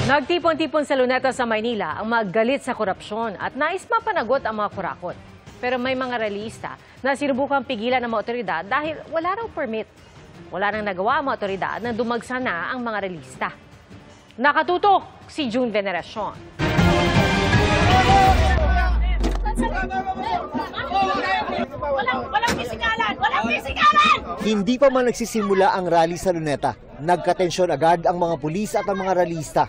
Nagtipon-tipon sa Luneta sa Maynila ang mga galit sa korupsyon at nais mapanagot ang mga kurakot. Pero may mga realista na sinubukang pigilan ng mga otoridad dahil wala raw permit. Wala nang nagawa ang mga otoridad na dumagsa na ang mga realista. Nakatutok si June Veneracion. Walang pisikalan! Walang pisikalan! Hindi pa man nagsisimula ang rally sa Luneta, nagkatensyon agad ang mga pulis at ang mga rallyista.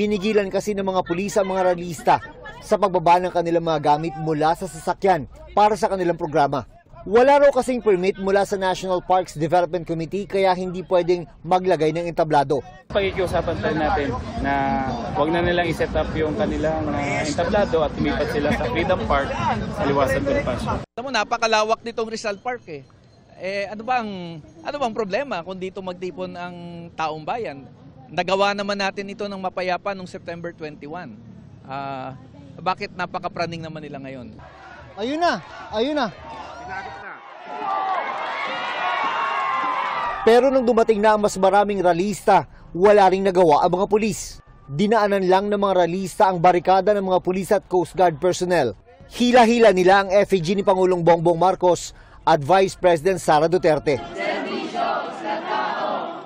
Pinigilan kasi ng mga pulis ang mga rallyista sa pagbaba ng kanilang mga gamit mula sa sasakyan para sa kanilang programa. Wala raw kasing permit mula sa National Parks Development Committee kaya hindi pwedeng maglagay ng entablado. Pakikiusapan tayo natin na huwag na nilang iset up yung kanilang entablado at lumipat sila sa Freedom Park sa Liwasan Bonifacio. Napakalawak nitong Rizal Park eh. Ano bang problema kung dito magtipon ang taong bayan? Nagawa naman natin ito ng mapayapa noong September 21. Bakit napakapraning naman nila ngayon? Ayun na! Pero nung dumating na ang mas maraming rallyista, wala ring nagawa ang mga pulis. Dinaanan lang ng mga rallyista ang barikada ng mga pulis at Coast Guard personnel. Hila-hila nila ang effigy ni Pangulong Bongbong Marcos at Vice President Sara Duterte.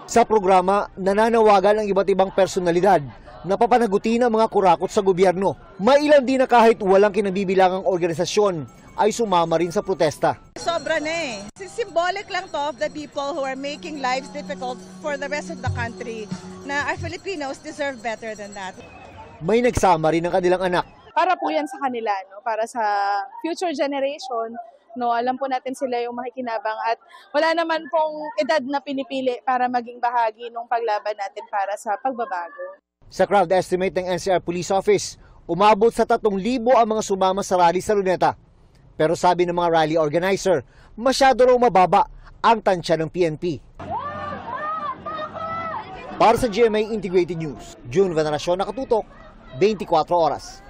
Sa programa, nananawagan ang iba't ibang personalidad na papanagutin ang mga kurakot sa gobyerno. Mailan din na kahit walang kinabibilangang organisasyon ay sumama rin sa protesta. Sobra na eh. Symbolic lang to of the people who are making lives difficult for the rest of the country na our Filipinos deserve better than that. May nagsama rin ang kanilang anak. Para po yan sa kanila, no? Para sa future generation. No, alam po natin sila yung makikinabang at wala naman pong edad na pinipili para maging bahagi ng paglaban natin para sa pagbabago. Sa crowd estimate ng NCR Police Office, umabot sa 3,000 ang mga sumama sa rally sa Luneta. Pero sabi ng mga rally organizer, masyado raw mababa ang tansya ng PNP. Para sa GMA Integrated News, June Veneracion, Nakatutok, 24 Oras.